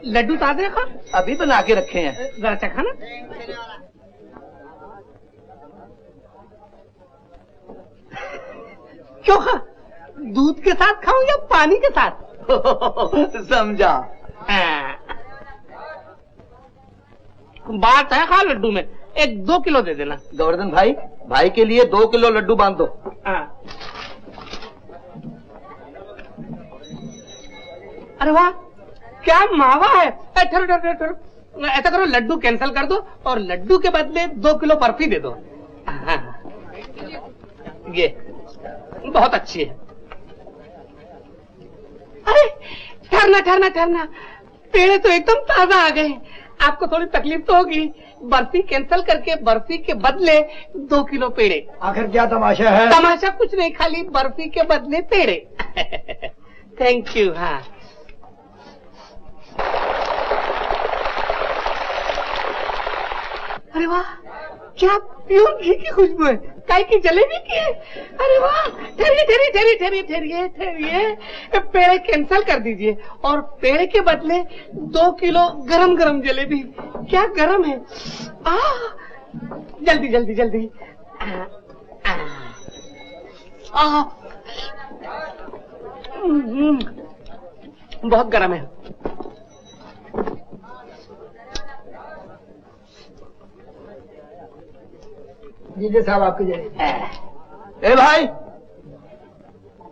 लड्डू ताजे खा? अभी बना के रखे हैं। जरा चखा ना। क्यों खा? दूध के साथ खाऊं या पानी के साथ? समझा। बात है खा लड्डू में। 1-2 किलो दे देना। गोवर्धन भाई, भाई के लिए 2 किलो लड्डू बांध दो। अरे वाह, क्या मावा है। ठहरो, ऐसा करो, लड्डू कैंसिल कर दो और लड्डू के बदले 2 किलो बर्फी दे दो। ये बहुत अच्छी है। अरे ठहरना, पेड़े तो एकदम ताजा आ गए। आपको थोड़ी तकलीफ तो होगी। बर्फी कैंसिल करके बर्फी के बदले 2 किलो पेड़े। आखिर क्या तमाशा है? तमाशा कुछ नहीं, खाली बर्फी के बदले पेड़े। Thank you. हाँ, अरे वाह, क्या प्योर घी की खुशबू है। काय की जलेबी की है। अरे वाह, ठहरिए, पेड़े कैंसिल कर दीजिए और पेड़े के बदले 2 किलो गरम गरम जलेबी। क्या गरम है। जल्दी। बहुत गरम है। दीजिए साहब आपकी जलेबी। ए भाई,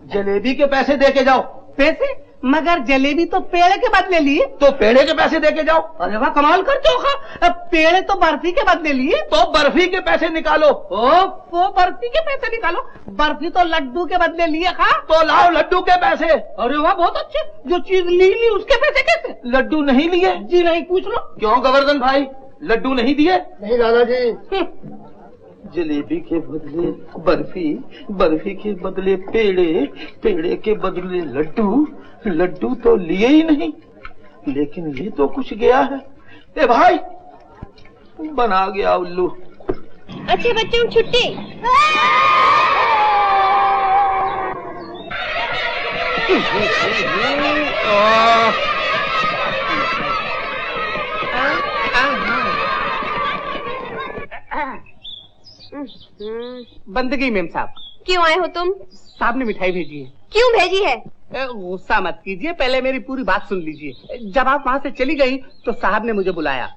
जलेबी के पैसे दे के जाओ। पैसे? मगर जलेबी तो पेड़े के बदले लिए। तो पेड़े के पैसे दे के जाओ। अरे वाह, कमाल करते हो। खा, पेड़े तो बर्फी के बदले लिए। तो बर्फी के पैसे निकालो। वो बर्फी के पैसे निकालो। बर्फी तो लड्डू के बदले लिए। खा, तो लाओ लड्डू के पैसे। अरे वाह, बहुत अच्छे। जो चीज ली उसके पैसे कैसे? लड्डू नहीं लिए? जी नहीं, पूछ लो। क्यों गोवर्धन भाई, लड्डू नहीं दिए? नहीं दादाजी। जलेबी के बदले बर्फी, बर्फी के बदले पेड़े, पेड़े के बदले लड्डू, लड्डू तो लिए ही नहीं, लेकिन ये तो कुछ गया है। ए भाई, बना गया उल्लू। अच्छे बच्चों की छुट्टी। बंदगी मेम साहब। क्यों आए हो तुम? साहब ने मिठाई भेजी है। क्यों भेजी है? गुस्सा मत कीजिए, पहले मेरी पूरी बात सुन लीजिए। जब आप वहाँ से चली गई तो साहब ने मुझे बुलाया।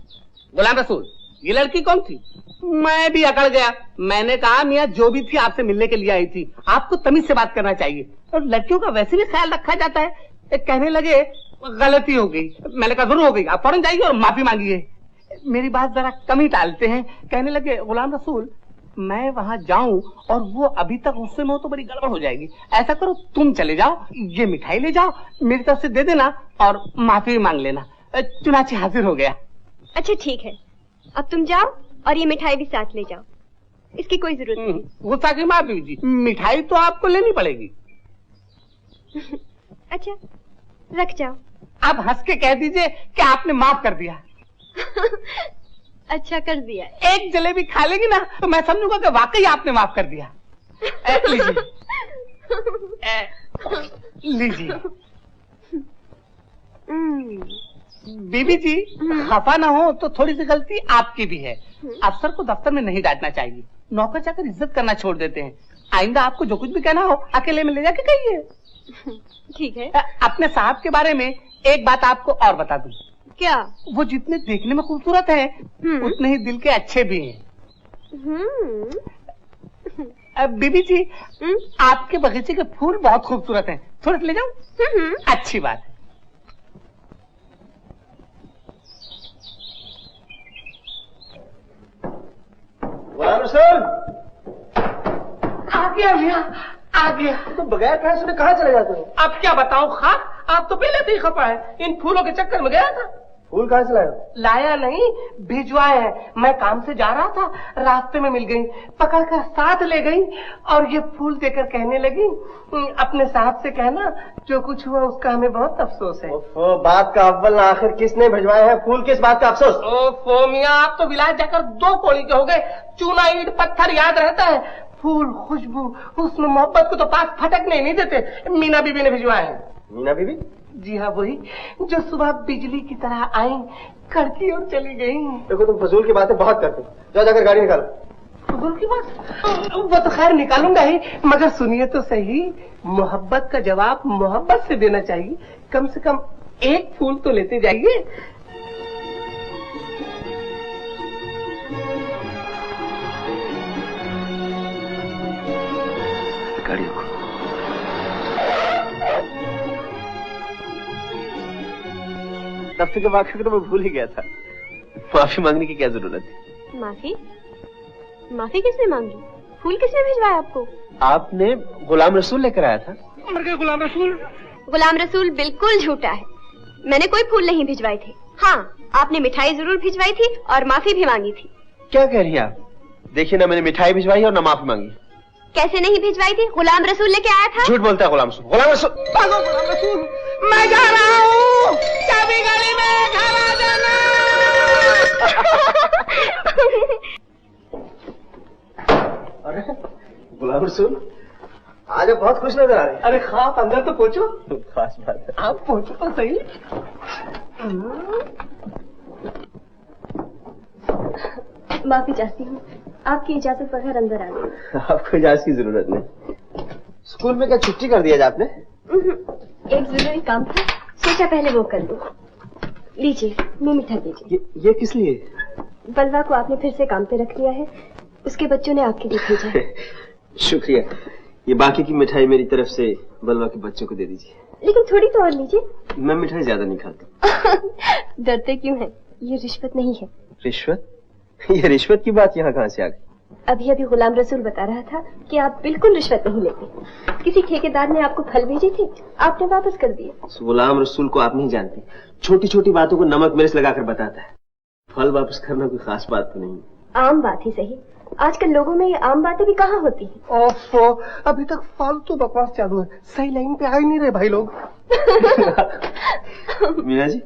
गुलाम रसूल, ये लड़की कौन थी? मैं भी अकड़ गया। मैंने कहा मियाँ जो भी थी आपसे मिलने के लिए आई थी, आपको तमीज से बात करना चाहिए और लड़कियों का वैसे भी ख्याल रखा जाता है। कहने लगे गलती हो गई। मैंने कहा जरूर हो गई, आप फौरन जाइए और माफी मांगिए। मेरी बात जरा कम ही टालते हैं। कहने लगे गुलाम रसूल, मैं वहाँ जाऊं और वो अभी तक उससे में हो तो बड़ी गड़बड़ हो जाएगी। ऐसा करो तुम चले जाओ, ये मिठाई ले जाओ, मेरी तरफ से दे देना और माफी मांग लेना। चुनाची हाजिर हो गया। अच्छा ठीक है, अब तुम जाओ और ये मिठाई भी साथ ले जाओ। इसकी कोई जरूरत नहीं। गुस्सा की माफी जी, मिठाई तो आपको लेनी पड़ेगी। अच्छा रख जाओ। आप हंस के कह दीजिए कि आपने माफ कर दिया। अच्छा कर दिया। एक जलेबी खा लेगी ना तो मैं समझूंगा कि वाकई आपने माफ कर दिया। लीजिए। बीबी जी, खफा ना हो तो थोड़ी सी गलती आपकी भी है। अफसर को दफ्तर में नहीं डांटना चाहिए, नौकर चाकर इज्जत करना छोड़ देते हैं। आइंदा आपको जो कुछ भी कहना हो अकेले में ले जाके कहिए। ठीक है। अपने साहब के बारे में एक बात आपको और बता दूं। क्या? वो जितने देखने में खूबसूरत है उतने ही दिल के अच्छे भी हैं। बीबी जी, आपके बगीचे के फूल बहुत खूबसूरत हैं, थोड़े से ले जाऊं? अच्छी बात है। आ गया भैया, आ गया। तो बगैर पैसे में कहाँ चले जाते हो? अब क्या बताऊं खाक, आप तो पहले से ही खपा है। इन फूलों के चक्कर में गया था। फूल कहाँ से लाए? लाया नहीं, भिजवाए हैं। मैं काम से जा रहा था, रास्ते में मिल गई, पकड़कर साथ ले गई और ये फूल देकर कहने लगी, अपने साहब से कहना जो कुछ हुआ उसका हमें बहुत अफसोस है। ओफो, बात का अव्वल आखिर किसने भिजवाए हैं फूल? किस बात का अफसोस? ओफो मियाँ, आप तो विलायत जाकर 2 कौड़ी के हो गए। चूना ईंट पत्थर याद रहता है, फूल खुशबू उसमें मोहब्बत को तो पास फटकने नहीं देते। मीना बीबी ने भिजवाए हैं। मीना बीबी? जी हाँ, वही जो सुबह बिजली की तरह आई, करती और चली गई। देखो तुम फजूल की बातें बहुत करते हो, जाओ जाकर गाड़ी निकालो। फजूल की बात? वो तो खैर निकालूंगा ही, मगर सुनिए तो सही, मोहब्बत का जवाब मोहब्बत से देना चाहिए। कम से कम एक फूल तो लेते जाइए। गाड़ी रोको। दफ्तर के वाक़े को तो मैं भूल ही गया था। माफी मांगने की क्या जरूरत है? माफी? माफी किसने मांगी? फूल किसने भिजवाया आपको? आपने गुलाम रसूल लेकर आया था। गुलाम रसूल? गुलाम रसूल बिल्कुल झूठा है। मैंने कोई फूल नहीं भिजवाए थे। हाँ, आपने मिठाई जरूर भिजवाई थी और माफी भी मांगी थी। क्या कह रही हैं आप? देखिए ना, मैंने मिठाई भिजवाई और ना माफी मांगी। कैसे नहीं भिजवाई थी? गुलाम रसूल लेके आया था। झूठ बोलता है गुलाम रसूल। गुलाम रसूल, गुलाम रसूल, मैं जा रहा हूँ, चाबी गाड़ी में घर आ जाना। अरे गुलाम रसूल, आज आप बहुत खुश नजर आ रहे हैं। अरे खास अंदर तो पहुंचो। खास बात है। आप पहुंचो तो सही। माफी चाहती हूँ, आपकी इजाजत बगैर अंदर आ गई। आपको इजाजत की जरूरत नहीं। स्कूल में क्या छुट्टी कर दिया आपने? एक जरूरी काम था, सोचा पहले वो कर लूं। लीजिए, मुंह मीठा लीजिए। ये किस लिए? बलवा को आपने फिर से काम पे रख दिया है, उसके बच्चों ने आपके लिए भेजा है। शुक्रिया। ये बाकी की मिठाई मेरी तरफ से बलवा के बच्चों को दे दीजिए। लेकिन थोड़ी तो और लीजिए। मैं मिठाई ज्यादा नहीं खाता। डरते क्यों हैं? ये रिश्वत नहीं है। रिश्वत? ये रिश्वत की बात यहाँ कहाँ से आ गई? अभी अभी गुलाम रसूल बता रहा था कि आप बिल्कुल रिश्वत नहीं लेते। किसी ठेकेदार ने आपको फल भेजे थे, आपने वापस कर दिए। गुलाम रसूल को आप नहीं जानते, छोटी छोटी बातों को नमक मिर्च लगाकर बताता है। फल वापस करना कोई खास बात तो नहीं। आम बात ही सही, आजकल लोगों में ये आम बातें भी कहाँ होती हैं। ओफो, अभी तक फालतू बकवास चालू है, सही लाइन पे आ ही नहीं रहे भाई लोग। मीना जी,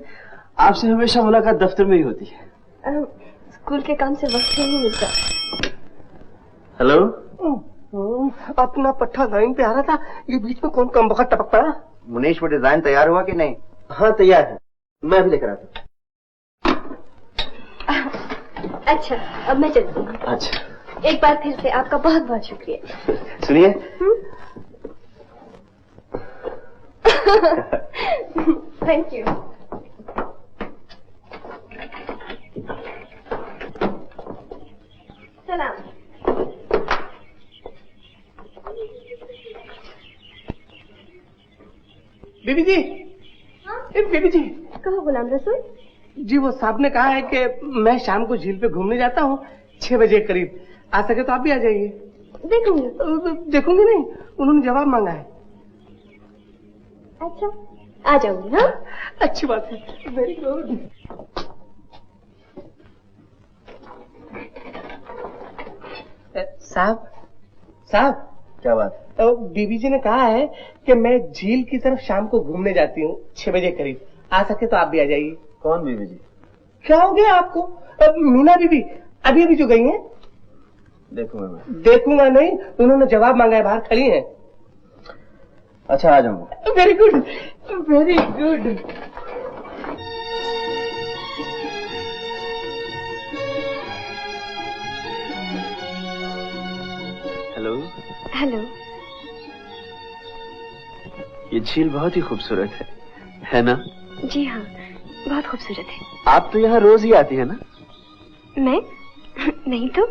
आपसे हमेशा मुलाकात दफ्तर में ही होती है। स्कूल के काम से वक्त नहीं मिलता। हेलो। अपना पट्टा लाइन पे आ रहा था, ये बीच में कौन कम वक्त टपक पड़ा। मुनीश, वो डिजाइन तैयार हुआ कि नहीं? हाँ तैयार है, मैं भी लेकर आता हूँ। अच्छा, अब मैं चलती हूँ। अच्छा, एक बार फिर से आपका बहुत बहुत शुक्रिया। सुनिए। Thank you. सलाम। बीबी जी। हाँ? बीबी जी। कहो गुलाम रसूल। जी, वो साहब ने कहा है कि मैं शाम को झील पे घूमने जाता हूँ 6 बजे करीब, आ सके तो आप भी आ जाइए। देखूंगी। देखूंगी नहीं, उन्होंने जवाब मांगा है। अच्छा, आ जाऊंगी। हाँ, अच्छी बात है, वेरी गुड। साहब, क्या बात? बीबी जी ने कहा है कि मैं झील की तरफ शाम को घूमने जाती हूँ 6 बजे करीब, आ सके तो आप भी आ जाइए। कौन बीबी जी? क्या हो गया आपको? मीना बीबी अभी अभी जो गई हैं। देखूंगा मैं। देखूंगा नहीं, उन्होंने जवाब मांगा है, बाहर खड़ी हैं। अच्छा, आ जाऊंगा। Very good, very good. Hello. Hello. ये झील बहुत ही खूबसूरत है ना? जी हाँ, बहुत खूबसूरत है। आप तो यहाँ रोज ही आती है ना? मैं? नहीं तो,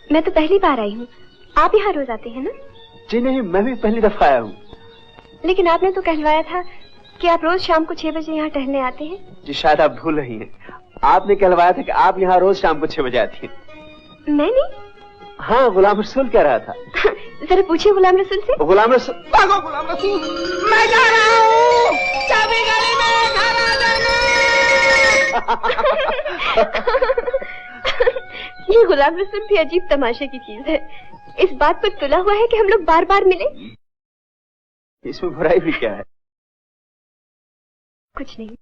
मैं तो पहली बार आई हूँ। आप यहाँ रोज आते हैं ना? जी नहीं, मैं भी पहली दफा आया हूँ। लेकिन आपने तो कहलवाया था कि आप रोज शाम को 6 बजे यहाँ टहलने आते हैं। जी, शायद आप भूल रही हैं। आपने कहलवाया था कि आप यहाँ रोज शाम को 6 बजे आती हैं। मैं नहीं। हाँ, गुलाम रसूल कह रहा था। जरा पूछिए गुलाम रसूल से। गुलाम रसूल। भागो गुलाम रसूल, मैं जा रहा हूँ, चाबी गाड़ी में घर आ जाना। ये गुलाम रसूल भी अजीब तमाशे की चीज है। इस बात पर तुला हुआ है कि हम लोग बार बार मिले। इसमें बुराई भी क्या है? कुछ नहीं।